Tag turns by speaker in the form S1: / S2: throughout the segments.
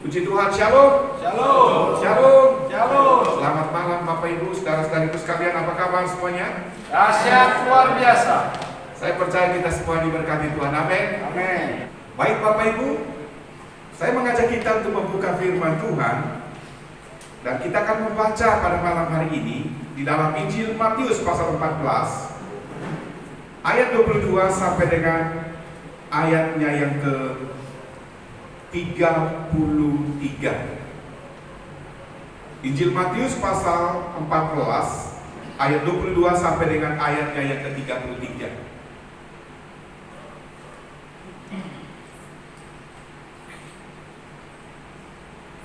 S1: Puji Tuhan, shalom.
S2: Shalom.
S1: Shalom.
S2: Shalom.
S1: Selamat malam Bapak Ibu, saudara-saudariku sekalian, apa kabar semuanya?
S2: Dahsyat luar biasa.
S1: Saya percaya kita semua diberkati Tuhan, amin.
S2: Amin.
S1: Baik Bapak Ibu, saya mengajak kita untuk membuka firman Tuhan. Dan kita akan membaca pada malam hari ini di dalam Injil Matius pasal 14 ayat 22 sampai dengan ayatnya yang ke 33. Injil Matius pasal 14 ayat 22 sampai dengan ayatnya yang ke 33.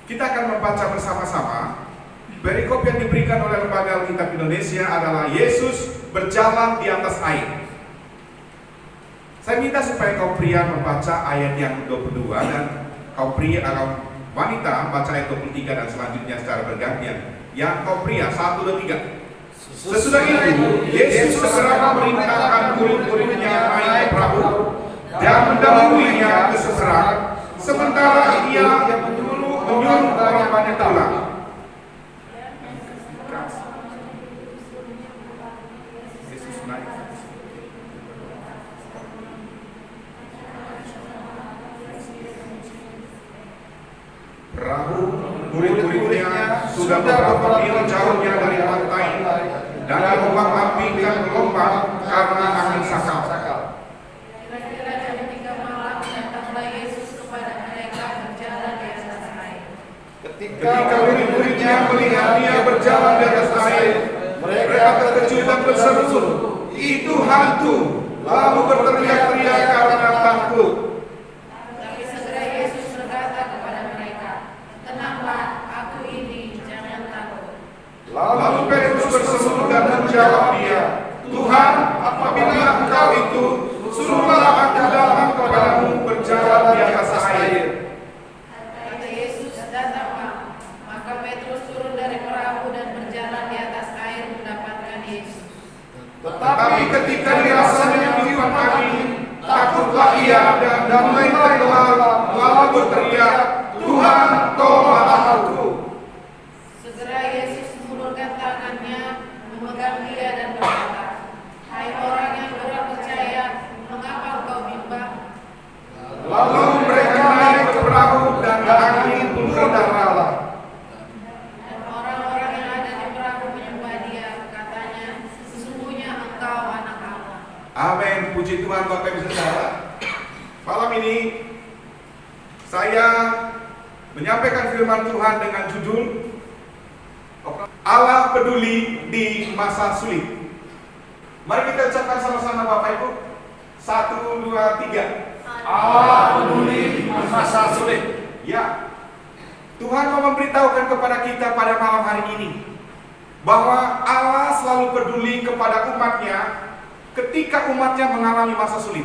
S1: Kita akan membaca bersama-sama. Perikop yang diberikan oleh Lembaga Alkitab Indonesia adalah Yesus berjalan di atas air. Saya minta supaya kaum pria membaca ayat yang 22 dan kaum pria atau wanita membaca ayat 23 dan selanjutnya secara bergantian. Yang kaum pria 1, 2, 3. Sesudah itu Yesus segera memerintahkan murid-muridnya naik ke perahu dan mendahuluinya ke seberang, sementara ia menyuruh orang banyak pulang. Yesus naik. Perahu murid-muridnya sudah beberapa mil jauhnya dari pantai dan diombang-ambingkan gelombang karena angin sakal.
S3: Kira-kira jam 3 malam datanglah Yesus kepada mereka berjalan di atas air.
S1: Ketika murid-muridnya melihat dia berjalan di atas air, mereka terkejut dan berseru, "Itu hantu!" Lalu berteriak-teriak karena takut.
S3: Tapi segera Yesus berkata kepada mereka, "Tenanglah, aku ini, jangan takut."
S1: Lalu Petrus berseru dan menjawab dia, "Tuhan, apabila Engkau itu, suruhlah aku datang kepadamu berjalan di atas air."
S3: Kata Yesus, "Datanglah." Maka Petrus turun dari perahu dan berjalan di atas air mendapatkan Yesus.
S1: Tetapi ketika dirasanya meniup angin, takutlah ia dan mulai tenggelam, lalu berteriak, "Tuhan, tolonglah aku."
S3: Segera Yesus mengulurkan tangannya, memegang dia dan berkata, "Hai orang yang kurang percaya, mengapa engkau bimbang?"
S1: Lalu mereka naik ke perahu dan angin pun reda.
S3: Dan orang-orang yang ada di perahu menyembah dia, katanya, "Sesungguhnya engkau anak Allah."
S1: Amin. Puji Tuhan Bapak Ibu Saudara. Malam ini saya menyampaikan firman Tuhan dengan judul Allah peduli di masa sulit. Mari kita ucapkan sama-sama Bapak Ibu. 1, 2, 3.
S2: Allah peduli di masa sulit.
S1: Ya, Tuhan mau memberitahukan kepada kita pada malam hari ini bahwa Allah selalu peduli kepada umatnya ketika umatnya mengalami masa sulit.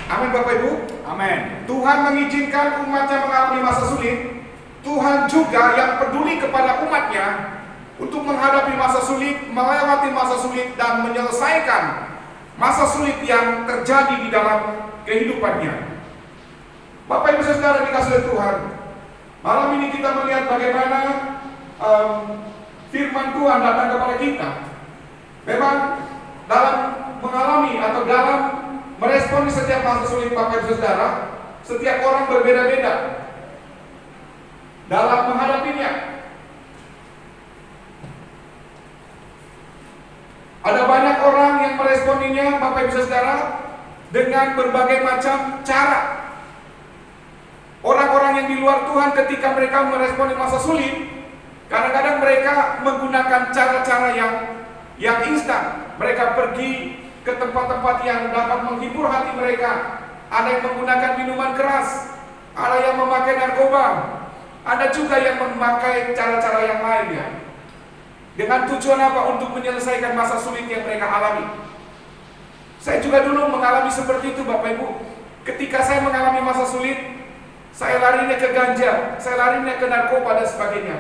S1: Amin Bapak Ibu.
S2: Amin.
S1: Tuhan mengizinkan umatnya mengalami masa sulit. Tuhan juga yang peduli kepada umatnya untuk menghadapi masa sulit, melewati masa sulit dan menyelesaikan masa sulit yang terjadi di dalam kehidupannya. Bapak Ibu Saudara dikasih oleh Tuhan, malam ini kita melihat bagaimana firman Tuhan datang kepada kita. Memang dalam mengalami atau dalam meresponi setiap masa sulit Bapak Ibu Saudara, setiap orang berbeda-beda dalam menghadapinya. Ada banyak orang yang meresponinya Bapak Ibu Saudara dengan berbagai macam cara. Orang-orang yang di luar Tuhan ketika mereka meresponi masa sulit, kadang-kadang mereka menggunakan cara-cara yang instan. Mereka pergi ke tempat-tempat yang dapat menghibur hati mereka. Ada yang menggunakan minuman keras, ada yang memakai narkoba, ada juga yang memakai cara-cara yang lainnya. Dengan tujuan apa? Untuk menyelesaikan masa sulit yang mereka alami. Saya juga dulu mengalami seperti itu Bapak Ibu. Ketika saya mengalami masa sulit, saya larinya ke ganja, saya larinya ke narkoba dan sebagainya.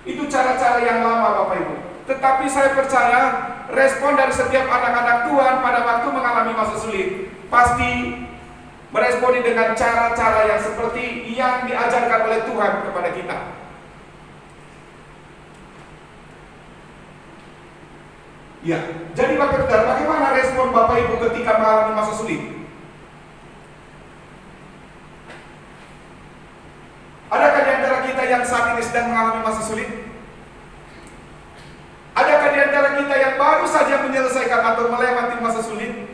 S1: Itu cara-cara yang lama Bapak Ibu. Tetapi saya percaya respon dari setiap anak-anak Tuhan pada waktu mengalami masa sulit pasti meresponi dengan cara-cara yang seperti yang diajarkan oleh Tuhan kepada kita. Ya, jadi Bapak Saudara, bagaimana respon Bapak Ibu ketika mengalami masa sulit? Adakah di antara kita yang saat ini sedang mengalami masa sulit? Adakah di antara kita yang baru saja menyelesaikan atau melewati masa sulit?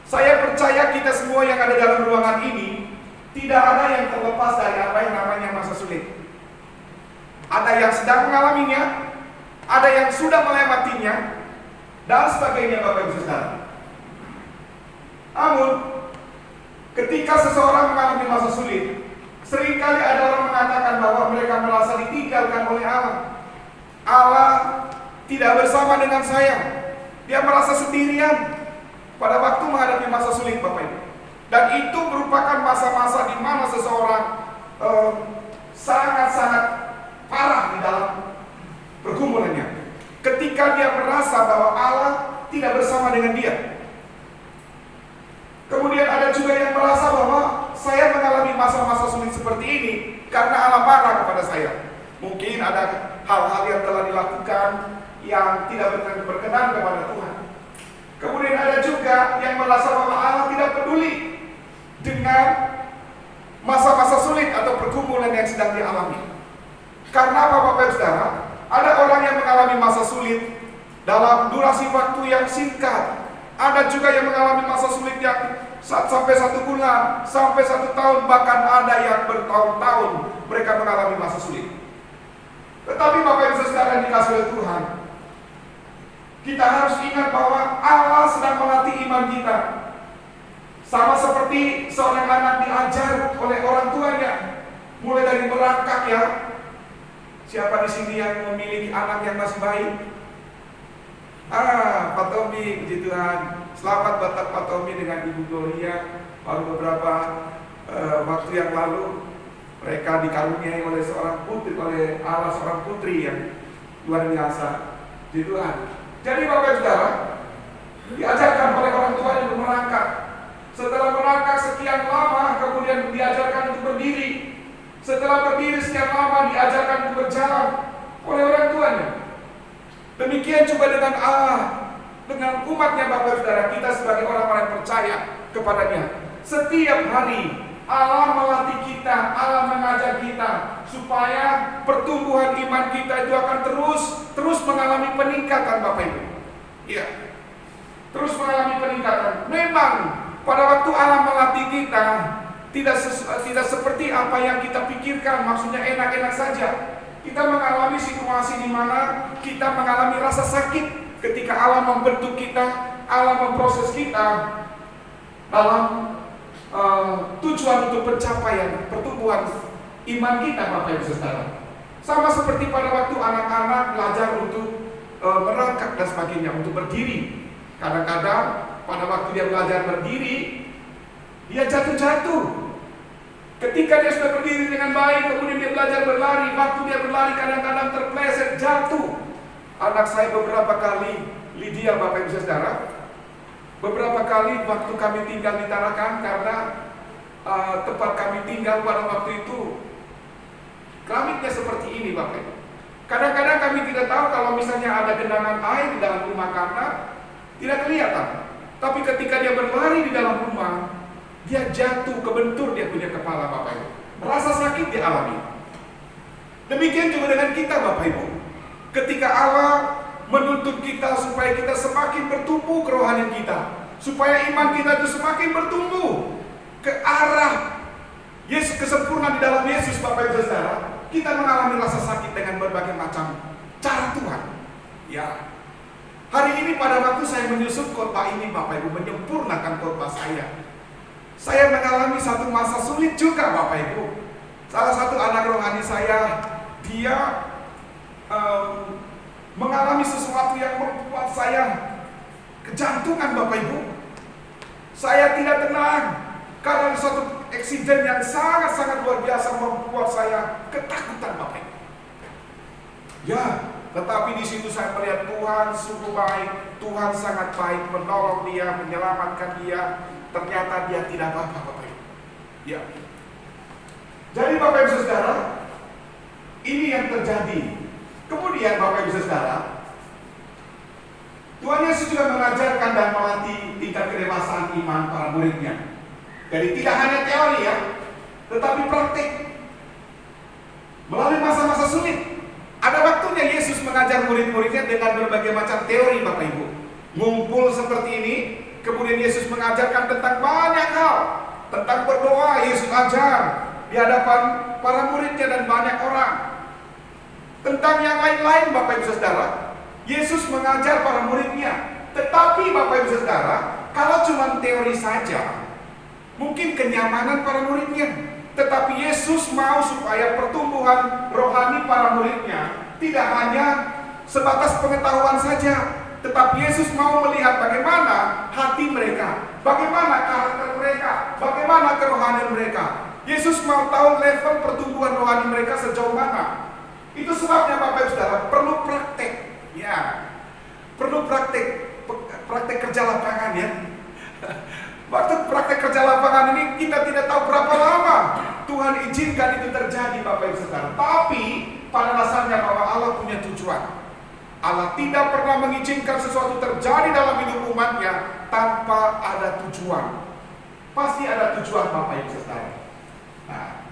S1: Saya percaya kita semua yang ada dalam ruangan ini tidak ada yang terlepas dari apa yang namanya masa sulit. Ada yang sedang mengalaminya, ada yang sudah melewatinya, dan sebagainya, Bapak Ibu Saudara. Namun, ketika seseorang mengalami masa sulit, seringkali ada orang mengatakan bahwa mereka merasa ditinggalkan oleh Allah. Allah tidak bersama dengan saya. Dia merasa sendirian pada waktu menghadapi masa sulit, Bapak Ibu. Dan itu merupakan masa-masa di mana seseorang sangat-sangat parah di dalam pergumulannya. Ketika dia merasa bahwa Allah tidak bersama dengan dia. Kemudian ada juga yang merasa bahwa saya mengalami masa-masa sulit seperti ini karena Allah marah kepada saya. Mungkin ada hal-hal yang telah dilakukan yang tidak berkenan kepada Tuhan. Kemudian ada juga yang merasa bahwa Allah tidak peduli dengan masa-masa sulit atau pergumulan yang sedang dialami. Karena apa, Bapak Ibu Saudara? Ada orang yang mengalami masa sulit dalam durasi waktu yang singkat. Ada juga yang mengalami masa sulit yang sampai 1 bulan, sampai 1 tahun, bahkan ada yang bertahun-tahun mereka mengalami masa sulit. Tetapi Bapak Ibu Saudara yang dikasihi oleh Tuhan, kita harus ingat bahwa Allah sedang melatih iman kita. Sama seperti seorang anak diajar oleh orang tuanya, mulai dari merangkak ya. Siapa di sini yang memiliki anak yang masih bayi? Pak Tommy, puji Tuhan. Selamat buat Pak Tommy dengan Ibu Gloria. Baru beberapa waktu yang lalu mereka dikaruniai oleh seorang putri, oleh Allah seorang putri yang luar biasa. Puji Tuhan. Jadi Bapak Saudara, diajarkan oleh orang tua untuk merangkak. Setelah merangkak sekian lama, kemudian diajarkan untuk berdiri. Setelah berdiri sekian lama, diajarkan untuk berjalan oleh orang tuanya. Demikian juga dengan Allah, dengan umatnya Bapak Saudara, kita sebagai orang-orang yang percaya kepadanya. Setiap hari Allah melatih kita, Allah mengajar kita supaya pertumbuhan iman kita itu akan terus mengalami peningkatan, Bapak Ibu. Iya. Terus mengalami peningkatan. Memang pada waktu Allah melatih kita tidak seperti apa yang kita pikirkan, maksudnya enak-enak saja. Kita mengalami situasi di mana kita mengalami rasa sakit ketika Allah membentuk kita, Allah memproses kita dalam tujuan untuk pencapaian pertumbuhan iman kita, Bapak Ibu Saudara. Sama seperti pada waktu anak-anak belajar untuk merangkak dan sebagainya, untuk berdiri. Kadang-kadang pada waktu dia belajar berdiri, dia jatuh-jatuh. Ketika dia sudah berdiri dengan baik, kemudian dia belajar berlari. Waktu dia berlari kadang-kadang terpleset, jatuh. Anak saya beberapa kali, Lydia, Bapak Ibu Saudara, beberapa kali waktu kami tinggal di Tarakan, karena tempat kami tinggal pada waktu itu keramiknya seperti ini, Bapak Ibu. Kadang-kadang kami tidak tahu kalau misalnya ada genangan air di dalam rumah karena tidak kelihatan. Tapi ketika dia berlari di dalam rumah, dia jatuh, kebentur dia punya kepala, Bapak Ibu. Merasa sakit dia alami. Demikian juga dengan kita, Bapak Ibu. Ketika Allah menuntut kita supaya kita semakin bertumbuh kerohanian kita, supaya iman kita itu semakin bertumbuh ke arah Yesus, kesempurnaan di dalam Yesus, Bapak Ibu Saudara, kita mengalami rasa sakit dengan berbagai macam cara Tuhan. Ya. Hari ini pada waktu saya menyusun khotbah ini, Bapak Ibu, menyempurnakan khotbah saya mengalami satu masa sulit juga, Bapak Ibu. Salah satu anak rohani saya, dia mengalami sesuatu yang membuat saya kejantungan, Bapak Ibu. Saya tidak tenang karena suatu eksiden yang sangat-sangat luar biasa membuat saya ketakutan, Bapak Ibu. Ya, tetapi di situ saya melihat Tuhan sungguh baik. Tuhan sangat baik, menolong dia, menyelamatkan dia. ternyata dia tidak apa-apa, Bapak Ibu. Ya. Jadi Bapak Ibu Saudara, ini yang terjadi. Kemudian Bapak Ibu Saudara, Tuhan Yesus juga mengajarkan dan melatih tingkat kedewasaan iman para muridnya. Jadi tidak hanya teori ya, tetapi praktik. Melalui masa-masa sulit, ada waktunya Yesus mengajar murid-muridnya dengan berbagai macam teori, Bapak Ibu. Ngumpul seperti ini, kemudian Yesus mengajarkan tentang banyak hal. Tentang berdoa, Yesus ajar di hadapan para muridnya dan banyak orang. Tentang yang lain-lain, Bapak Ibu Saudara, Yesus mengajar para muridnya. Tetapi Bapak Ibu Saudara, kalau cuma teori saja, mungkin kenyamanan para muridnya. Tetapi Yesus mau supaya pertumbuhan rohani para muridnya tidak hanya sebatas pengetahuan saja, tetapi Yesus mau melihat bagaimana hati mereka, bagaimana karakter mereka, bagaimana kerohanian mereka. Yesus mau tahu level pertumbuhan rohani mereka sejauh mana. Itu sebabnya Bapak Ibu Saudara perlu praktek, ya, perlu praktek kerja lapangan ya. Waktu praktek kerja lapangan ini kita tidak tahu berapa lama Tuhan izinkan itu terjadi, Bapak Ibu Saudara. Tapi pada dasarnya bahwa Allah punya tujuan. Allah tidak pernah mengizinkan sesuatu terjadi dalam hidup umatnya tanpa ada tujuan. Pasti ada tujuan, Bapak Ibu Saudara. Nah,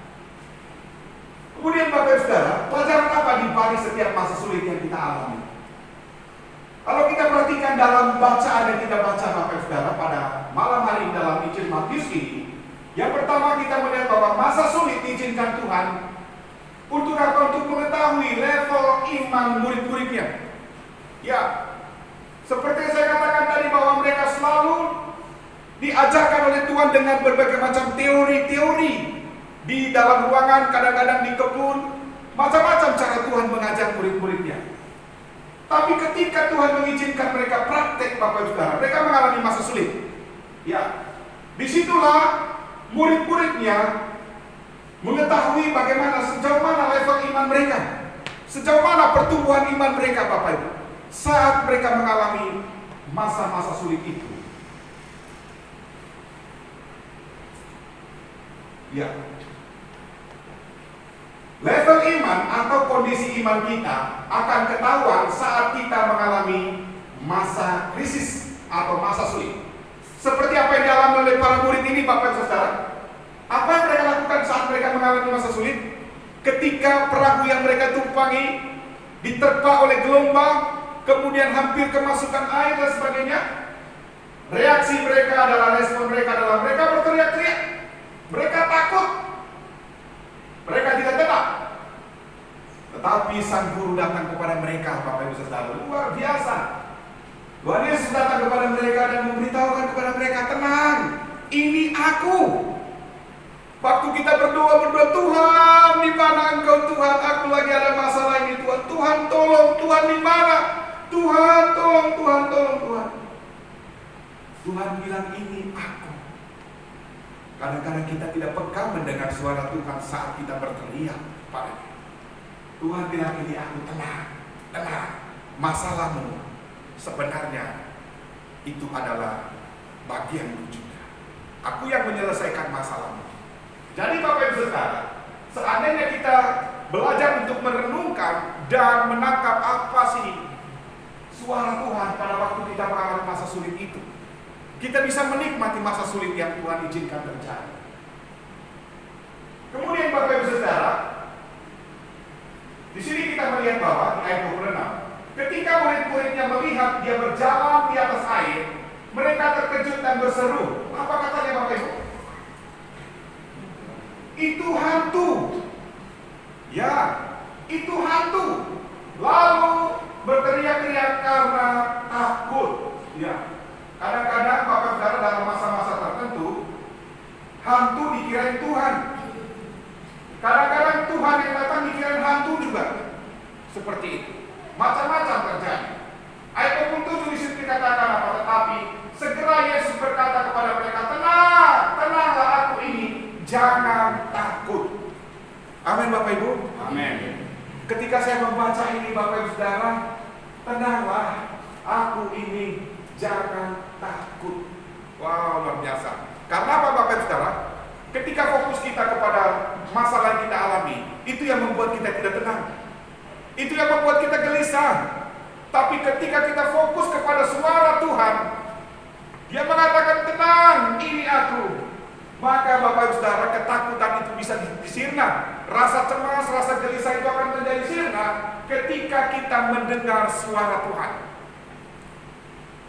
S1: kemudian Bapak Ibu Saudara, pelajaran apa di balik setiap masa sulit yang kita alami? Kalau kita perhatikan dalam bacaan yang kita baca, Bapak Ibu Saudara, pada malam hari ini dalam Injil Matius ini, yang pertama kita melihat bahwa masa sulit diizinkan Tuhan untuk apa? Untuk mengetahui level iman murid-muridnya. Ya, seperti yang saya katakan tadi bahwa mereka selalu diajarkan oleh Tuhan dengan berbagai macam teori-teori di dalam ruangan, kadang-kadang di kebun, macam-macam cara Tuhan mengajar murid-muridnya. Tapi ketika Tuhan mengizinkan mereka praktek, Bapak Ibu Saudara, mereka mengalami masa sulit. Ya, disitulah murid-muridnya mengetahui bagaimana sejauh mana level iman mereka, sejauh mana pertumbuhan iman mereka, Bapak Ibu, saat mereka mengalami masa-masa sulit itu. Ya, level iman atau kondisi iman kita akan ketahuan saat kita mengalami masa krisis atau masa sulit. Seperti apa yang dialami oleh para murid ini, Bapak Ibu Saudara. Apa yang mereka lakukan saat mereka mengalami masa sulit? Ketika perahu yang mereka tumpangi diterpa oleh gelombang, kemudian hampir kemasukan air dan sebagainya, reaksi mereka adalah, respon mereka adalah mereka berteriak-teriak, mereka takut, mereka tidak tenang. Tetapi Sang Guru datang kepada mereka, Bapak Ibu Saudara, luar biasa. Tuhan Yesus datang kepada mereka dan memberitahukan kepada mereka, tenang, ini aku. Waktu kita berdoa, Tuhan, di mana Engkau Tuhan? Aku lagi ada masalah ini Tuhan. Tuhan tolong, Tuhan di mana? Tuhan tolong, Tuhan tolong, Tuhan. Tuhan bilang, ini aku. Kadang-kadang kita tidak peka mendengar suara Tuhan saat kita berteriak padanya. Tuhan bilang, ini aku, tenang, tenang. Masalahmu sebenarnya itu adalah bagianku juga. Aku yang menyelesaikan masalahmu. Jadi Bapak Ibu Saudara, seandainya kita belajar untuk merenungkan dan menangkap apa sih suara Tuhan pada waktu kita mengalami masa sulit itu, kita bisa menikmati masa sulit yang Tuhan izinkan terjadi. Kemudian Bapak Ibu Saudara, di sini kita melihat bahwa di ayat 26, ketika murid-muridnya melihat dia berjalan di atas air, mereka terkejut dan berseru. Apa katanya Bapak Ibu? Itu hantu. Ya, itu hantu. Lalu berteriak-teriak karena takut. Ya, kadang-kadang Bapak Saudara dalam masa-masa tertentu, hantu dikirain Tuhan. Kadang-kadang Tuhan yang datang dikirain hantu juga. Seperti itu. Macam-macam terjadi. Ayat 27 di sini dikatakan apa? Tetapi segera Yesus berkata kepada mereka, tenang, tenanglah aku ini, jangan takut. Amin Bapak Ibu.
S2: Amin.
S1: Ketika saya membaca ini Bapak Ibu Saudara, tenanglah aku ini, jangan takut. Wow, luar biasa. Karena apa Bapak Ibu Saudara? Ketika fokus kita kepada masalah yang kita alami, itu yang membuat kita tidak tenang. Itu yang membuat kita gelisah. Tapi ketika kita fokus kepada suara Tuhan, Dia mengatakan, tenang, ini aku. Maka Bapak Ibu Saudara, ketakutan itu bisa disirna. Rasa cemas, rasa gelisah itu akan menjadi sirna ketika kita mendengar suara Tuhan.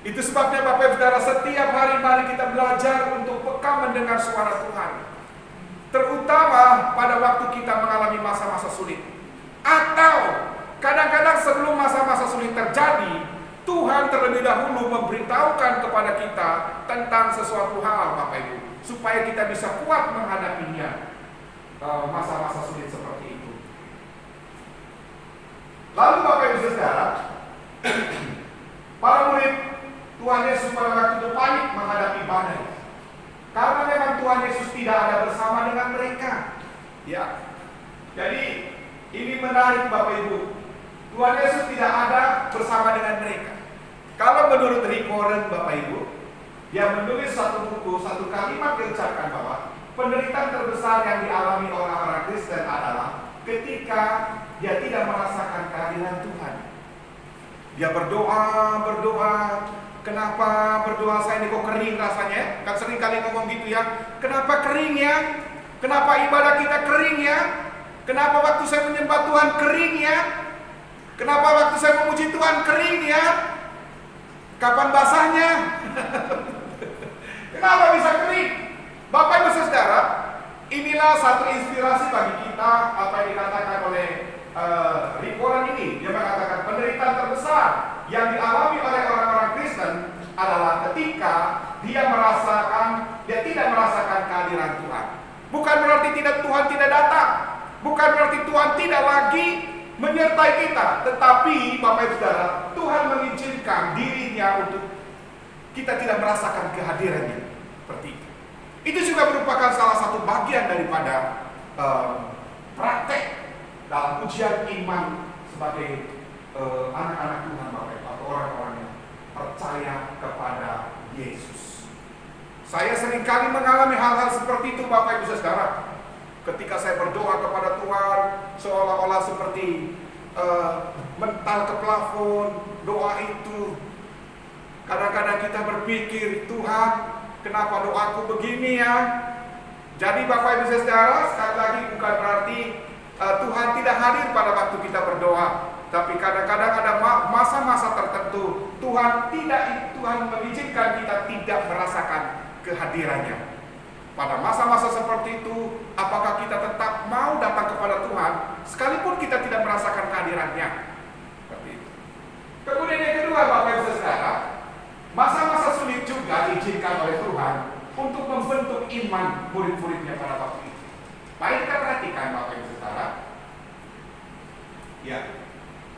S1: Itu sebabnya Bapak Ibu Saudara, setiap hari mari kita belajar untuk peka mendengar suara Tuhan. Terutama pada waktu kita mengalami masa-masa sulit. Atau kadang-kadang sebelum masa-masa sulit terjadi, Tuhan terlebih dahulu memberitahukan kepada kita tentang sesuatu hal Bapak Ibu, supaya kita bisa kuat menghadapinya masa-masa sulit seperti itu. Lalu Bapak Ibu Saudara, para murid Tuhan Yesus pada waktu itu panik menghadapi badai. Karena memang Tuhan Yesus tidak ada bersama dengan mereka. Ya. Jadi ini menarik Bapak Ibu. Tuhan Yesus tidak ada bersama dengan mereka. Kalau menurut Rick Warren Bapak Ibu, dia menulis satu buku, satu kalimat diucapkan bahwa penderitaan terbesar yang dialami orang-orang Kristen adalah ketika dia tidak merasakan kehadiran Tuhan. Dia berdoa, kenapa berdoa saya ini kok kering rasanya? Kan sering kali ngomong gitu ya. Kenapa kering ya? Kenapa ibadah kita kering ya? Kenapa waktu saya menyembah Tuhan kering ya? Kenapa waktu saya memuji Tuhan kering ya? Kapan basahnya? Kenapa bisa kering? Bapak Ibu Saudara, inilah satu inspirasi bagi kita apa yang dikatakan oleh Rick Warren ini. Dia mengatakan penderitaan terbesar yang dialami oleh orang-orang Kristen adalah ketika dia tidak merasakan kehadiran Tuhan. Bukan berarti Tuhan tidak datang, bukan berarti Tuhan tidak lagi menyertai kita, tetapi Bapak Ibu Saudara, Tuhan mengizinkan dirinya untuk kita tidak merasakan kehadirannya seperti itu. Itu juga merupakan salah satu bagian daripada praktek dalam ujian iman sebagai anak-anak Tuhan Bapak Ibu, atau orang-orang yang percaya kepada Yesus. Saya seringkali mengalami hal-hal seperti itu Bapak Ibu Saudara. Ketika saya berdoa kepada Tuhan, seolah-olah seperti mental ke plafon, doa itu. Kadang-kadang kita berpikir, Tuhan, kenapa doaku begini ya? Jadi Bapak Ibu Saudara, sekali lagi bukan berarti Tuhan tidak hadir pada waktu kita berdoa. Tapi kadang-kadang ada masa-masa tertentu Tuhan mengizinkan kita tidak merasakan kehadirannya. Pada masa-masa seperti itu, apakah kita tetap mau datang kepada Tuhan sekalipun kita tidak merasakan kehadirannya? Seperti itu. Kemudian yang kedua Bapak Ibu Saudara, masa-masa sulit juga diizinkan oleh Tuhan untuk membentuk iman murid-muridnya pada waktu itu. Mari kita perhatikan Bapak Ibu Saudara. Ya.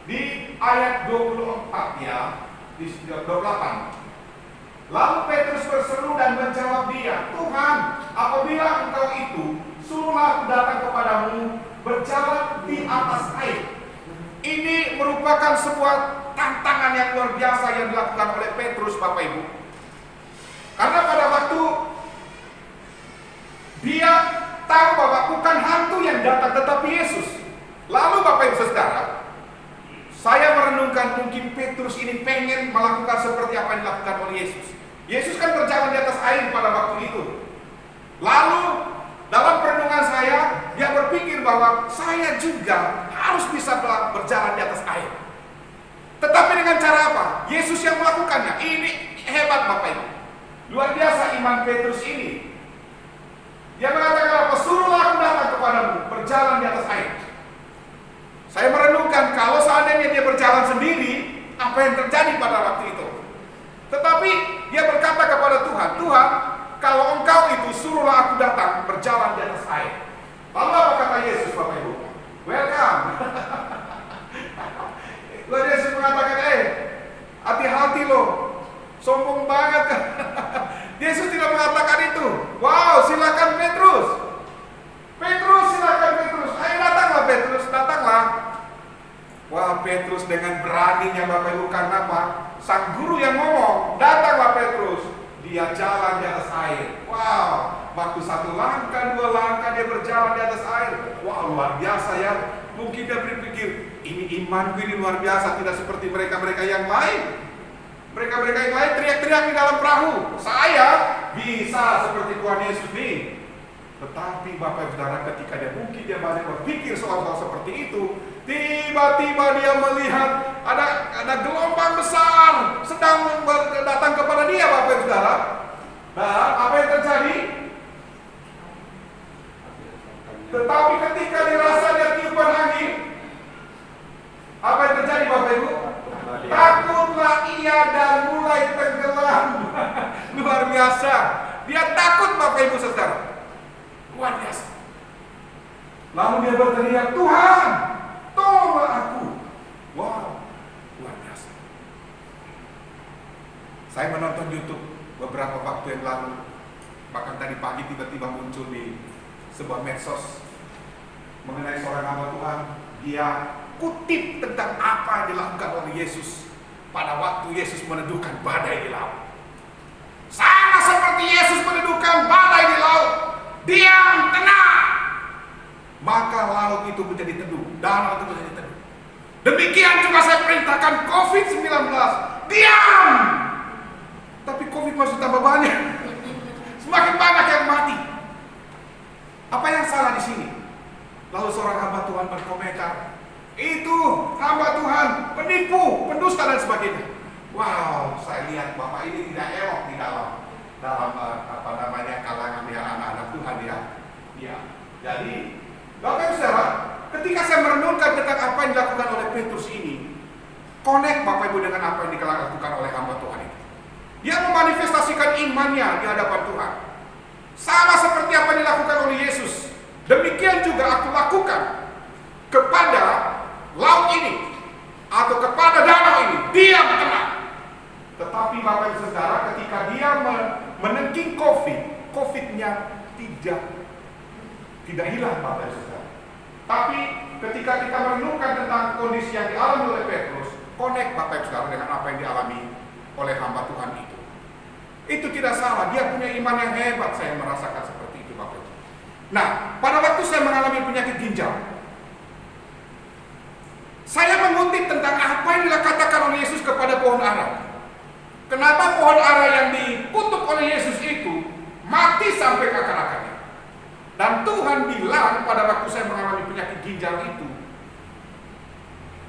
S1: Di ayat 24 ya, di 28. Lalu Petrus berseru dan menjawab dia, Tuhan, apabila engkau itu, suruhlah aku datang kepadamu berjalan di atas air. Ini merupakan sebuah tantangan yang luar biasa yang dilakukan oleh Petrus Bapak Ibu. Karena pada waktu dia tahu bahwa bukan hantu yang datang tetapi Yesus. Lalu Bapak Ibu Saudara, saya merenungkan mungkin Petrus ini pengen melakukan seperti apa yang dilakukan oleh Yesus. Yesus kan berjalan di atas air pada waktu itu. Lalu dalam perenungan saya, dia berpikir bahwa saya juga harus bisa berjalan di atas air. Tetapi dengan cara apa? Yesus yang melakukannya. Ini hebat Bapak Ibu. Luar biasa iman Petrus ini. Dia mengatakan apa? Suruhlah aku datang kepadamu berjalan di atas air. Saya merenungkan kalau seandainya dia berjalan sendiri, apa yang terjadi pada waktu itu. Tetapi dia berkata kepada Tuhan, Tuhan, kalau engkau itu suruhlah aku datang berjalan di atas air. Lalu apa kata Yesus Bapak Ibu? Welcome. Lalu Yesus mengatakan, hati-hati loh, sombong banget. Yesus tidak mengatakan itu. Wow, silakan Petrus. Petrus, silakan Petrus. Ayo datanglah Petrus, datanglah. Wah, Petrus dengan beraninya Bapak Ibu, karena apa? Sang guru yang ngomong, datanglah Petrus. dia jalan di atas air. Wow, waktu 1 langkah, 2 langkah dia berjalan di atas air. Wow, luar biasa ya. Mungkin dia berpikir, ini imanku ini luar biasa, tidak seperti mereka-mereka yang lain. Mereka-mereka yang lain teriak-teriak di dalam perahu, saya bisa seperti Tuhan Yesus ini. Tetapi Bapak Ibu Saudara, ketika dia banyak berpikir soal seperti itu, tiba-tiba dia melihat ada gelombang besar sedang datang kepada dia, Bapak Ibu Saudara. Nah, apa yang terjadi? Tetapi ketika dirasa dia tiupan angin, apa yang terjadi, Bapak Ibu? Takutlah ia dan mulai tenggelam. Luar biasa. Dia takut, Bapak Ibu Saudara. Luar biasa. Lalu dia berteriak, Tuhan, tolonglah aku. Wow, luar biasa. Saya menonton YouTube beberapa waktu yang lalu. Bahkan tadi pagi tiba-tiba muncul di sebuah medsos mengenai seorang hamba Tuhan. Dia kutip tentang apa yang dilakukan oleh Yesus pada waktu Yesus meneduhkan badai di laut. Sama seperti Yesus meneduhkan badai di laut, diam, tenang, maka laut itu menjadi teduh, danau itu menjadi teduh. Demikian juga saya perintahkan COVID-19, diam. Tapi COVID masih tambah banyak, semakin banyak yang mati. Apa yang salah di sini? Lalu seorang hamba Tuhan berkomentar, itu hamba Tuhan penipu, pendusta dan sebagainya. Wow, saya lihat Bapak ini tidak elok di dalam kalangan ya anak-anak Tuhan ya. Ya. Jadi, Bapak Ibu Saudara, ketika saya merenungkan tentang apa yang dilakukan oleh Petrus ini, connect Bapak Ibu dengan apa yang dilakukan oleh hamba Tuhan itu. Dia memanifestasikan imannya di hadapan Tuhan. Sama seperti apa yang dilakukan oleh Yesus. Demikian juga aku lakukan kepada laut ini atau kepada danau ini, diam, tenang. Tetapi Bapak Ibu Saudara, ketika dia menengking COVID-nya tidak hilang, Bapak Ibu Saudara. Tapi ketika kita merenungkan tentang kondisi yang dialami oleh Petrus, connect Bapak Ibu Saudara dengan apa yang dialami oleh hamba Tuhan itu. Itu tidak salah, dia punya iman yang hebat, saya merasakan seperti itu, Bapak Ibu. Nah, pada waktu saya mengalami penyakit ginjal, saya mengutip tentang apa yang dikatakan oleh Yesus kepada pohon ara. Kenapa pohon ara yang dikutuk oleh Yesus itu mati sampai ke akar-akarnya? Dan Tuhan bilang pada waktu saya mengalami penyakit ginjal itu,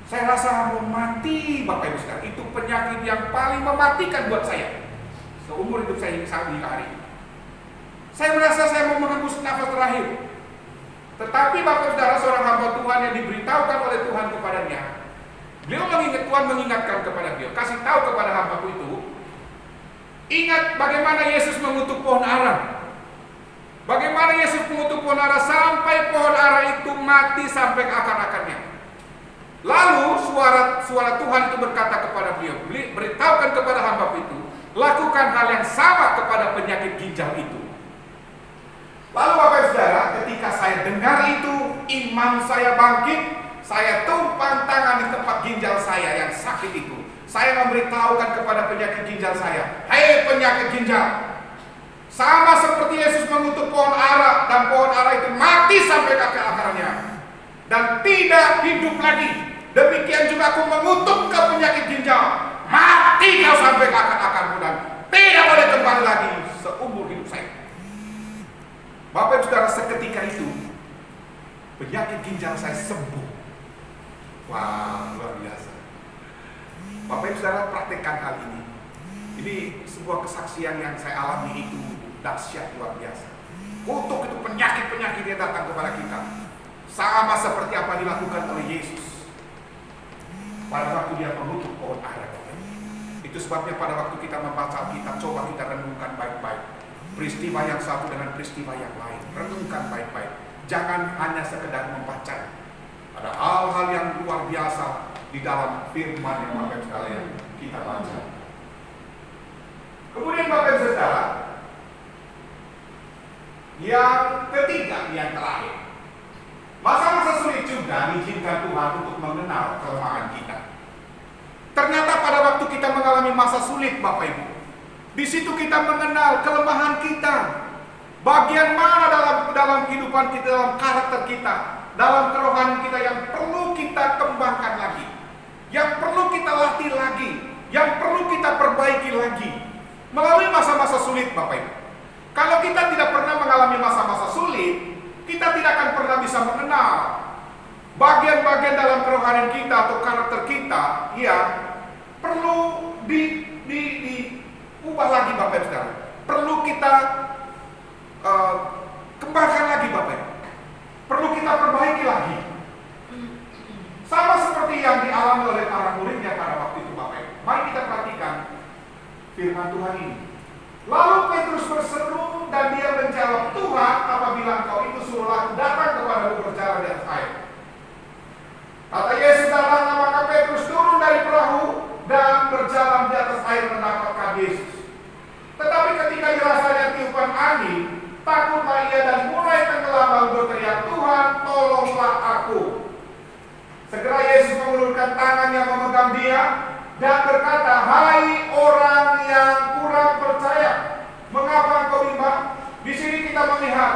S1: saya rasa mau mati, Bapak Ibu Saudara. Itu penyakit yang paling mematikan buat saya seumur hidup saya sampai hari ini. Saya merasa saya mau menghembus nafas terakhir. Tetapi Bapak Saudara, seorang hamba Tuhan yang diberitahukan oleh Tuhan kepadanya, Tuhan mengingatkan kepada beliau, kasih tahu kepada hambaku itu, ingat bagaimana Yesus mengutuk pohon ara. Bagaimana Yesus mengutuk pohon ara sampai pohon ara itu mati sampai ke akar-akarnya. Lalu suara Tuhan itu berkata kepada beliau, beritahukan kepada hambaku itu, lakukan hal yang sama kepada penyakit ginjal itu. Lalu Bapak Saudara, ketika saya dengar itu, iman saya bangkit. Saya tumpang tangan di tempat ginjal saya yang sakit itu. Saya memberitahukan kepada penyakit ginjal saya, hei penyakit ginjal, sama seperti Yesus mengutuk pohon ara, dan pohon ara itu mati sampai ke akar-akarnya dan tidak hidup lagi. Demikian juga aku mengutuk ke penyakit ginjal, mati kau sampai ke akar-akarmu dan tidak boleh kembali lagi seumur hidup saya. Bapak Ibu Saudara, seketika itu penyakit ginjal saya sembuh. Wah, luar biasa. Bapak Ibu Saudara, praktekkan hal ini. Ini sebuah kesaksian yang saya alami, itu dahsyat, luar biasa. Kutuk itu penyakit-penyakit yang datang kepada kita, sama seperti apa dilakukan oleh Yesus pada waktu dia mengutuk pohon ara. Itu sebabnya pada waktu kita membaca Alkitab, coba kita renungkan baik-baik peristiwa yang satu dengan peristiwa yang lain. Renungkan baik-baik. Jangan hanya sekedar membaca. Ada hal-hal yang luar biasa di dalam firman yang Bapak Ibu sekalian kita baca. Kemudian Bapak Ibu Saudara, yang ketiga, yang terakhir, masa-masa sulit juga diizinkan Tuhan untuk mengenal kelemahan kita. Ternyata pada waktu kita mengalami masa sulit, Bapak Ibu, Di situ kita mengenal kelemahan kita. Bagian mana dalam kehidupan kita, dalam karakter kita, dalam kerohanian kita yang perlu kita kembangkan lagi, yang perlu kita latih lagi, yang perlu kita perbaiki lagi melalui masa-masa sulit, Bapak Ibu. Kalau kita tidak pernah mengalami masa-masa sulit, kita tidak akan pernah bisa mengenal bagian-bagian dalam kerohanian kita atau karakter kita yang perlu diubah lagi, Bapak Ibu Saudara. Perlu kita kembangkan lagi, Bapak Ibu. Perlu kita perbaiki lagi. Sama seperti yang dialami oleh para muridnya pada waktu itu, Bapak Ibu. Mari kita perhatikan firman Tuhan ini. Lalu Petrus berseru dan dia menjawab, Tuhan, apabila engkau itu suruhlah aku datang kepadamu berjalan di atas air. Kata Yesus, datanglah, maka Petrus turun dari perahu dan berjalan di atas air mendapatkan Yesus. Tetapi ketika dirasanya tiupan angin, takutlah ia dan mulai tenggelam lalu berteriak, Tuhan, tolonglah aku. Segera Yesus mengulurkan tangannya memegang dia dan berkata, hai orang yang kurang percaya, mengapa engkau bimbang? Di sini kita melihat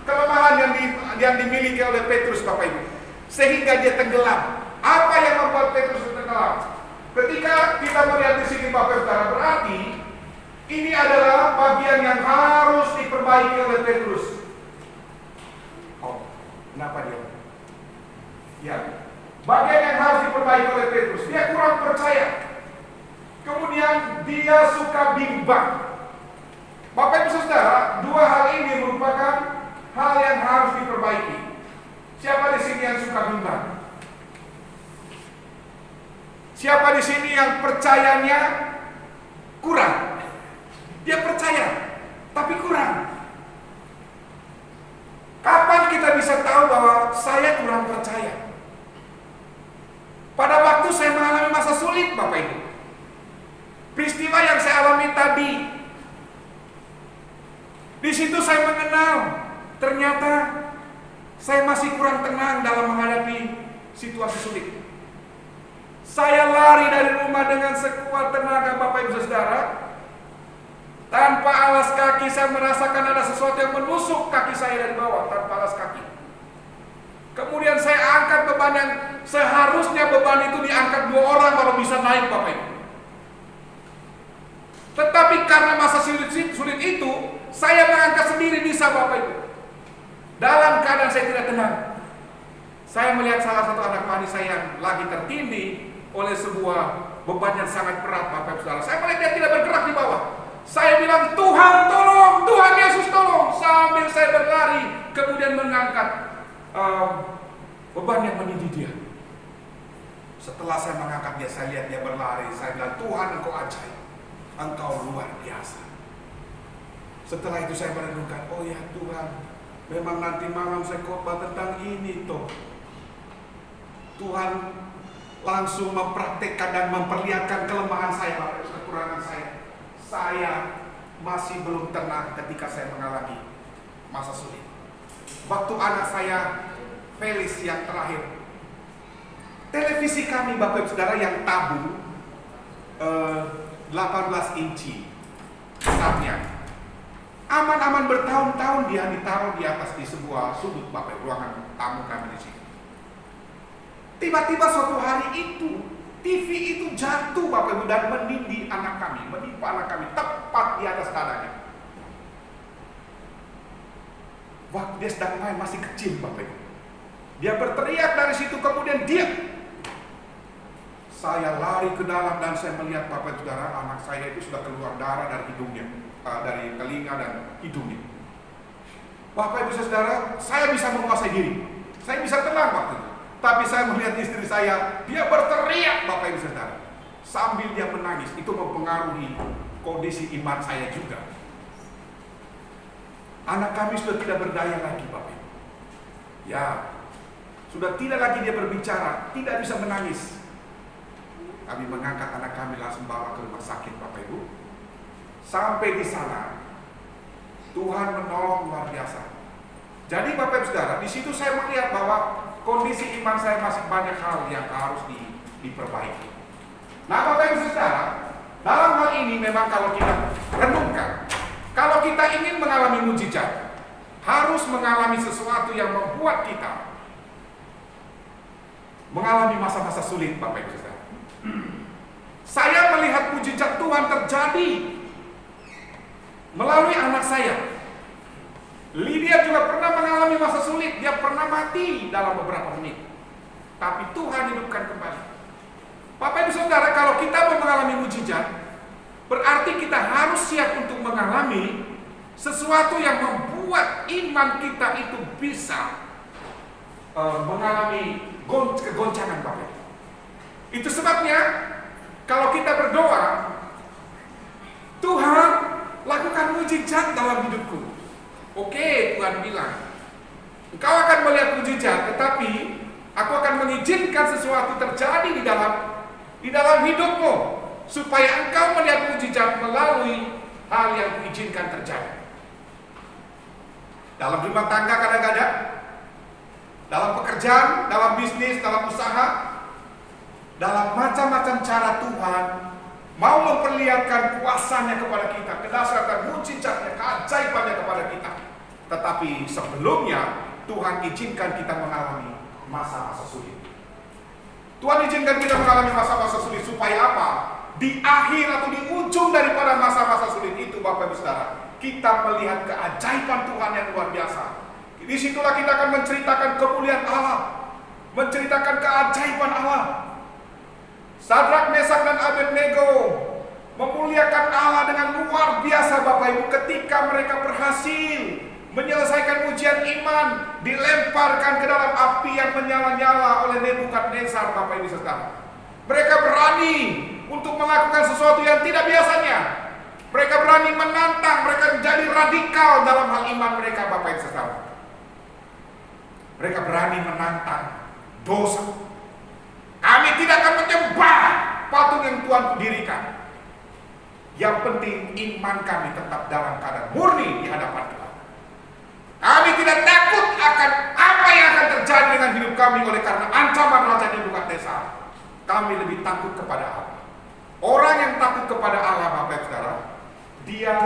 S1: kelemahan yang dimiliki oleh Petrus, Bapak Ibu, sehingga dia tenggelam. Apa yang membuat Petrus tenggelam? Ketika kita melihat di sini, Bapak Ibu, berarti ini adalah bagian yang harus diperbaiki oleh Petrus. Oh, kenapa dia? Ya, bagian yang harus diperbaiki oleh Petrus. Dia kurang percaya. Kemudian dia suka bimbang. Bapak Ibu Saudara, dua hal ini merupakan hal yang harus diperbaiki. Siapa di sini yang suka bimbang? Siapa di sini yang percayanya kurang? Dia percaya, tapi kurang. Kapan kita bisa tahu bahwa saya kurang percaya? Pada waktu saya mengalami masa sulit, Bapak Ibu. Peristiwa yang saya alami tadi. Di situ saya mengenal, ternyata saya masih kurang tenang dalam menghadapi situasi sulit. Saya lari dari rumah dengan sekuat tenaga, Bapak Ibu Saudara. Tanpa alas kaki saya merasakan ada sesuatu yang menusuk kaki saya dari bawah tanpa alas kaki. Kemudian saya angkat beban yang seharusnya beban itu diangkat 2 orang baru bisa naik, Bapak Ibu. Tetapi karena masa sulit itu, saya mengangkat sendiri bisa, Bapak Ibu. Dalam keadaan saya tidak tenang. Saya melihat salah satu anak manis saya yang lagi tertindih oleh sebuah beban yang sangat berat, Bapak Ibu Saudara. Saya melihat dia tidak bergerak di bawah. Saya bilang, Tuhan tolong, Tuhan Yesus tolong. Sambil saya berlari, kemudian mengangkat beban yang menindih dia. Setelah saya mengangkat dia, saya lihat dia berlari. Saya bilang, Tuhan, engkau ajaib, engkau luar biasa. Setelah itu saya merenungkan, oh ya Tuhan, memang nanti malam saya khotbah tentang ini toh. Tuhan langsung mempraktekkan dan memperlihatkan kelemahan saya, kekurangan saya. Saya masih belum tenang ketika saya mengalami masa sulit. Waktu anak saya Felix yang terakhir, televisi kami, Bapak Ibu Saudara, yang tabung 18 inci besarnya, aman-aman bertahun-tahun dia ditaruh di atas di sebuah sudut, Bapak Ibu, ruangan tamu kami di sini. Tiba-tiba suatu hari itu TV itu jatuh, Bapak Ibu, dan menimpa anak kami tepat di atas dadanya. Waktu dia sedang main masih kecil, Bapak Ibu. Dia berteriak dari situ, kemudian diam. Saya lari ke dalam dan saya melihat, Bapak Ibu Saudara, anak saya itu sudah keluar darah dari hidungnya, dari telinga dan hidungnya. Bapak Ibu Saudara, saya bisa menguasai diri. Saya bisa tenang waktu itu. Tapi saya melihat istri saya, dia berteriak, Bapak Ibu Saudara, sambil dia menangis. Itu mempengaruhi kondisi iman saya juga. Anak kami sudah tidak berdaya lagi, Bapak Ibu. Ya, sudah tidak lagi dia berbicara, tidak bisa menangis. Kami mengangkat anak kami, langsung bawa ke rumah sakit, Bapak Ibu. Sampai di sana, Tuhan menolong luar biasa. Jadi Bapak Ibu Saudara, di situ saya melihat bahwa kondisi iman saya masih banyak hal yang harus diperbaiki. Nah, Bapak Ibu Saudara, Dalam hal ini memang kalau kita renungkan, kalau kita ingin mengalami mujizat, harus mengalami sesuatu yang membuat kita mengalami masa-masa sulit, Bapak Ibu Saudara. Saya melihat mujizat Tuhan terjadi melalui anak saya. Lydia juga pernah mengalami masa sulit, dia pernah mati dalam beberapa menit. Tapi Tuhan hidupkan kembali. Bapak Ibu Saudara, kalau kita mau mengalami mujizat, berarti kita harus siap untuk mengalami sesuatu yang membuat iman kita itu bisa mengalami kegoncangan, Bapak Ibu. Itu sebabnya kalau kita berdoa, Tuhan lakukan mujizat dalam hidupku. Oke, Tuhan bilang, engkau akan melihat mujizat, tetapi aku akan mengizinkan sesuatu terjadi di dalam hidupmu, supaya engkau melihat mujizat melalui hal yang kuizinkan terjadi. Dalam rumah tangga kadang-kadang, dalam pekerjaan, dalam bisnis, dalam usaha, dalam macam-macam cara Tuhan mau memperlihatkan kuasanya kepada kita, berdasarkan mujizatnya, keajaibannya kepada kita. Tetapi sebelumnya Tuhan izinkan kita mengalami masa-masa sulit. Tuhan izinkan kita mengalami masa-masa sulit supaya apa? Di akhir atau di ujung daripada masa-masa sulit itu, Bapak Ibu Saudara, kita melihat keajaiban Tuhan yang luar biasa. Di situlah kita akan menceritakan kemuliaan Allah, menceritakan keajaiban Allah. Sadrak, Mesak, dan Abednego memuliakan Allah dengan luar biasa, Bapak Ibu, ketika mereka berhasil menyelesaikan ujian iman, dilemparkan ke dalam api yang menyala-nyala oleh Nebukadnezar, Bapak Ibu Saudara. Mereka berani untuk melakukan sesuatu yang tidak biasanya. Mereka berani menantang, mereka menjadi radikal dalam hal iman mereka, Bapak Ibu Saudara. Mereka berani menantang dosa. Kami tidak akan menyembah patung yang Tuhan dirikan. Yang penting iman kami tetap dalam keadaan murni di hadapan Tuhan. Kami tidak takut akan apa yang akan terjadi dengan hidup kami oleh karena ancaman Raja Nebukadnezar. Kami lebih takut kepada Allah. Orang yang takut kepada Allah, Bapak Ibu Saudara, dia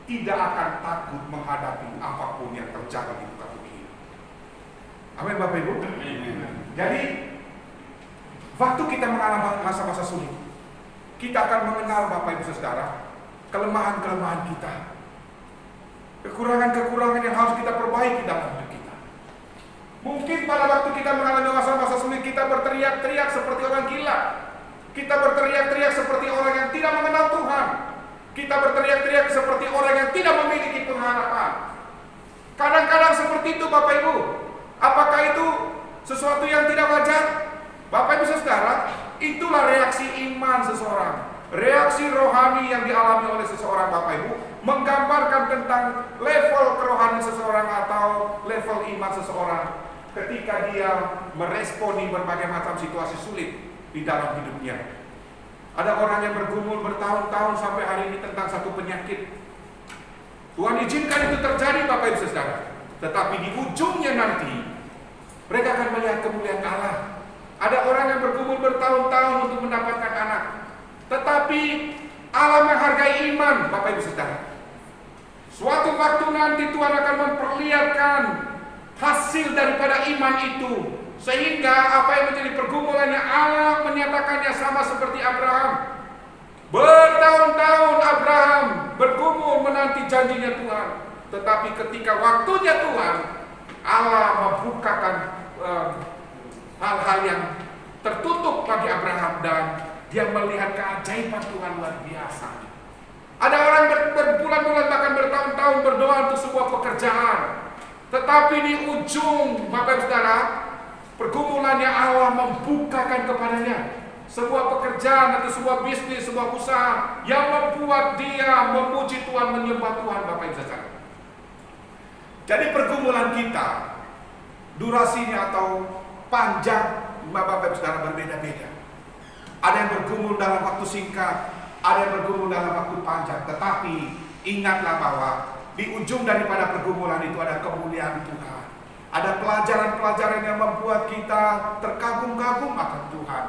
S1: tidak akan takut menghadapi apapun yang terjadi di muka bumi ini. Amin, Bapak Ibu. Jadi waktu kita mengalami masa-masa sulit, kita akan mengenal, Bapak Ibu Saudara, kelemahan-kelemahan kita, kekurangan-kekurangan yang harus kita perbaiki dalam hidup kita. Mungkin pada waktu kita mengalami masa-masa sulit, kita berteriak-teriak seperti orang gila. Kita berteriak-teriak seperti orang yang tidak mengenal Tuhan. Kita berteriak-teriak seperti orang yang tidak memiliki pengharapan. Kadang-kadang seperti itu, Bapak Ibu. Apakah itu sesuatu yang tidak wajar? Bapak Ibu Saudara, itulah reaksi iman seseorang. Reaksi rohani yang dialami oleh seseorang, Bapak Ibu, menggambarkan tentang level kerohanian seseorang atau level iman seseorang ketika dia meresponi berbagai macam situasi sulit di dalam hidupnya. Ada orang yang bergumul bertahun-tahun sampai hari ini tentang satu penyakit. Tuhan izinkan itu terjadi, Bapak Ibu Saudara. Tetapi di ujungnya nanti mereka akan melihat kemuliaan Allah. Ada orang yang bergumul bertahun-tahun untuk mendapatkan anak, tetapi Allah menghargai iman, Bapak Ibu Saudara. Suatu waktu nanti Tuhan akan memperlihatkan hasil daripada iman itu, sehingga apa yang menjadi pergumulannya Allah menyatakannya sama seperti Abraham. Bertahun-tahun Abraham bergumul menanti janjinya Tuhan, tetapi ketika waktunya Tuhan, Allah membukakan hal-hal yang tertutup bagi Abraham dan dia melihat keajaiban Tuhan luar biasa. Ada orang berbulan-bulan bahkan bertahun-tahun berdoa untuk sebuah pekerjaan, tetapi di ujung, Bapak Ibu Saudara, pergumulannya Allah membukakan kepadanya sebuah pekerjaan atau sebuah bisnis, sebuah usaha yang membuat dia memuji Tuhan, menyembah Tuhan, Bapak Ibu Saudara. Jadi pergumulan kita, durasinya atau panjang, Bapak Ibu Saudara, berbeda-beda. Ada yang bergumul dalam waktu singkat, ada yang bergumul dalam waktu panjang. Tetapi ingatlah bahwa di ujung daripada pergumulan itu ada kemuliaan Tuhan. Ada pelajaran-pelajaran yang membuat kita terkagum-kagum akan Tuhan,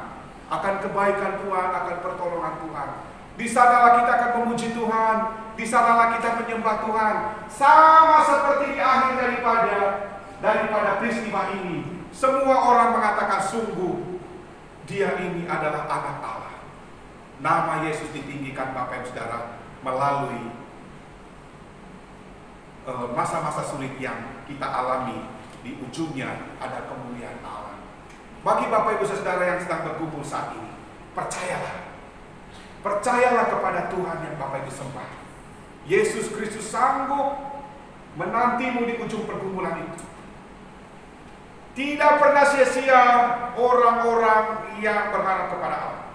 S1: akan kebaikan Tuhan, akan pertolongan Tuhan. Di sanalah kita akan memuji Tuhan, di sanalah kita menyembah Tuhan. Sama seperti di akhir daripada peristiwa ini, semua orang mengatakan sungguh dia ini adalah anak Allah. Nama Yesus ditinggikan Bapak Ibu Saudara melalui masa-masa sulit yang kita alami. Di ujungnya ada kemuliaan Allah. Bagi Bapak Ibu Saudara yang sedang berkumpul saat ini, percayalah kepada Tuhan yang Bapak Ibu sembah. Yesus Kristus sanggup menantimu di ujung pergumulan itu. Tidak pernah sia-sia orang-orang yang berharap kepada Allah.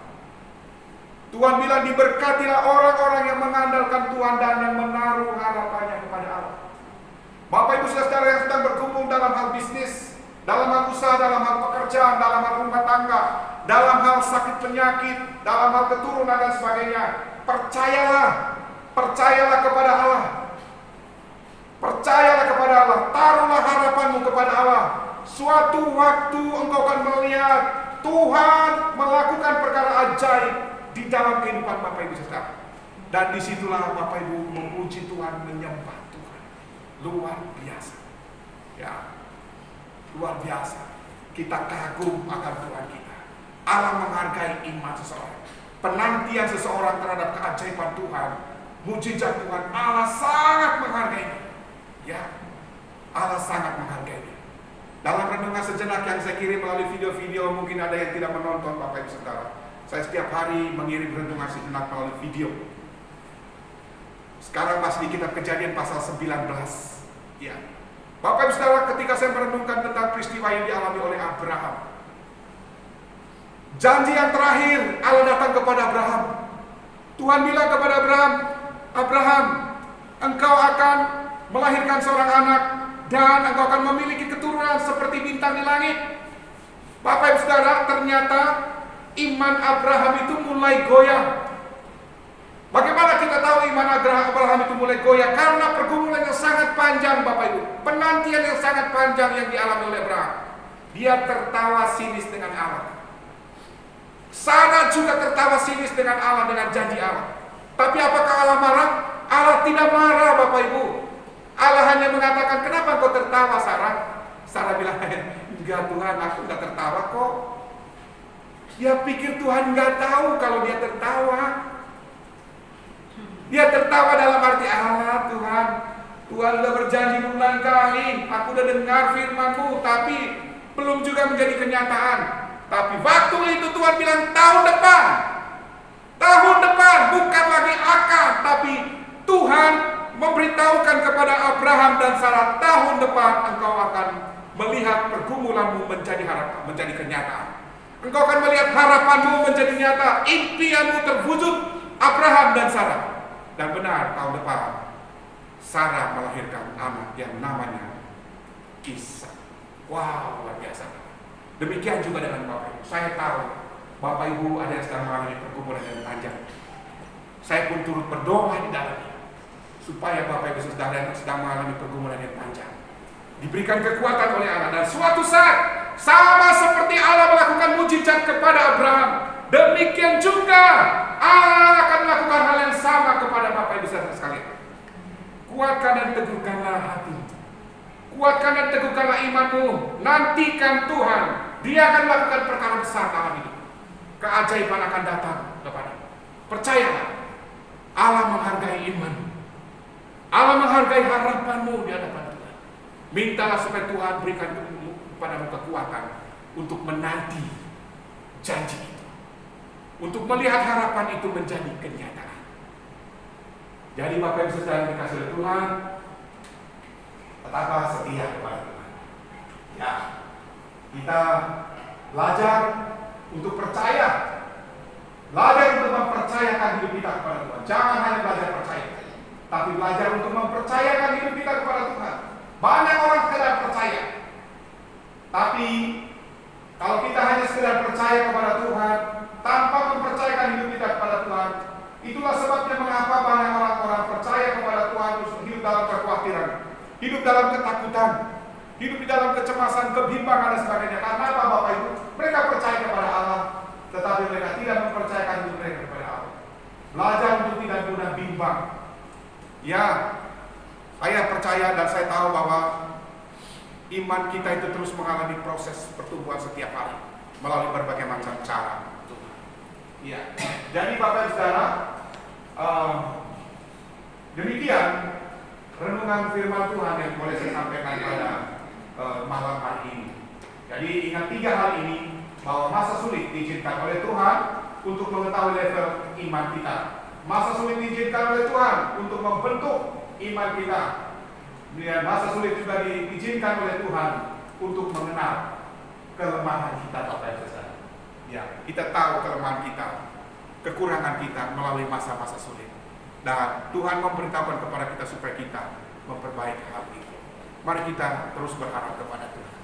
S1: Tuhan bilang, diberkatilah orang-orang yang mengandalkan Tuhan dan yang menaruh harapannya kepada Allah. Bapak Ibu Saudara yang sedang bergumul dalam hal bisnis, dalam hal usaha, dalam hal pekerjaan, dalam hal rumah tangga, dalam hal sakit penyakit, dalam hal keturunan dan sebagainya, percayalah kepada Allah. Percayalah kepada Allah, taruhlah harapanmu kepada Allah. Suatu waktu engkau akan melihat Tuhan melakukan perkara ajaib di dalam kehidupan Bapak Ibu Saudara. Dan disitulah Bapak Ibu memuji Tuhan, menyembah Tuhan. Luar biasa. Ya, luar biasa. Kita kagum akan Tuhan kita. Allah menghargai iman seseorang, penantian seseorang terhadap keajaiban Tuhan, mujizat Tuhan. Allah sangat menghargainya. Ya, Allah sangat menghargainya. Dalam renungan sejenak yang saya kirim melalui video-video, mungkin ada yang tidak menonton Bapak Ibu Saudara. Saya setiap hari mengirim renungan sejenak melalui video. Sekarang masih di kitab Kejadian pasal 19. Ya. Bapak Ibu Saudara, ketika saya merenungkan tentang peristiwa yang dialami oleh Abraham, janji yang terakhir Allah datang kepada Abraham. Tuhan bilang kepada Abraham, engkau akan melahirkan seorang anak dan engkau akan memiliki keturunan seperti bintang di langit. Bapak Ibu Saudara, ternyata iman Abraham itu mulai goyah. Bagaimana kita tahu iman Abraham itu mulai goyah? Karena pergumulan yang sangat panjang Bapak Ibu, penantian yang sangat panjang yang dialami oleh Abraham. Dia tertawa sinis dengan Allah. Sarah juga tertawa sinis dengan Allah, dengan janji Allah. Tapi apakah Allah marah? Allah tidak marah Bapak Ibu. Allah hanya mengatakan, kenapa kau tertawa Sarah? Sarah bilang, enggak Tuhan, aku enggak tertawa kok. Dia pikir Tuhan enggak tahu kalau dia tertawa. Dia tertawa dalam arti, Allah Tuhan sudah berjanji berulang kali, aku sudah dengar firman-Mu, tapi belum juga menjadi kenyataan. Tapi waktu itu Tuhan bilang tahun depan, bukan lagi akan, tapi Tuhan memberitahukan kepada Abraham dan Sarah, tahun depan engkau akan melihat pergumulanmu menjadi harapan, menjadi kenyataan. Engkau akan melihat harapanmu menjadi nyata, impianmu terwujud, Abraham dan Sarah. Dan benar, tahun depan Sarah melahirkan anak yang namanya Ishak. Wow, luar biasa. Demikian juga dengan Bapak Ibu. Saya tahu Bapak Ibu ada yang sedang mengalami pergumulan yang panjang. Saya pun turut berdoa di dalamnya, supaya Bapak Ibu Saudara yang sedang mengalami pergumulan yang panjang diberikan kekuatan oleh Allah. Dan suatu saat, sama seperti Allah melakukan mujizat kepada Abraham, demikian juga Allah akan melakukan hal yang sama kepada Bapak Ibu Saudara sekalian. Kuatkan dan teguhkanlah hati, kuatkan dan teguhkanlah imanmu. Nantikan Tuhan, Dia akan melakukan perkara besar dalam hidup. Keajaiban akan datang kepadamu. Percayalah, Allah menghargai imanmu, Allah menghargai harapanmu di hadapan Tuhan. Mintalah supaya Tuhan berikan kepadamu kekuatan untuk menanti janji itu, untuk melihat harapan itu menjadi kenyataan. Jadi Bapak Ibu Saudara yang dikasihi oleh Tuhan, tetaplah setia kepada Tuhan. Ya, kita belajar untuk percaya, belajar untuk mempercayakan hidup kita kepada Tuhan. Jangan hanya belajar percaya, tapi belajar untuk mempercayakan hidup kita kepada Tuhan. Banyak orang sekedar percaya, tapi kalau kita hanya sekedar percaya kepada Tuhan tanpa mempercayakan hidup kita kepada Tuhan, itulah sebabnya mengapa banyak orang-orang percaya kepada Tuhan terus hidup dalam kekhawatiran, hidup dalam ketakutan, hidup di dalam kecemasan, kebimbangan dan sebagainya. Karena apa Bapak Ibu? Mereka percaya kepada Allah, tetapi mereka tidak mempercayakan hidup mereka kepada Allah. Belajar percaya dan saya tahu bahwa iman kita itu terus mengalami proses pertumbuhan setiap hari melalui berbagai macam cara. Iya. Jadi Bapak Ibu Saudara, demikian renungan firman Tuhan yang boleh saya sampaikan pada malam hari ini. Jadi ingat 3 hal ini, bahwa masa sulit diizinkan oleh Tuhan untuk mengetahui level iman kita. Masa sulit diizinkan oleh Tuhan untuk membentuk iman kita. Dan masa sulit juga diizinkan oleh Tuhan untuk mengenal kelemahan kita, Bapak Ibu Saudara. Ya, kita tahu kelemahan kita, kekurangan kita melalui masa-masa sulit. Dan Tuhan memberitahukan kepada kita supaya kita memperbaiki hal itu. Mari kita terus berharap kepada Tuhan.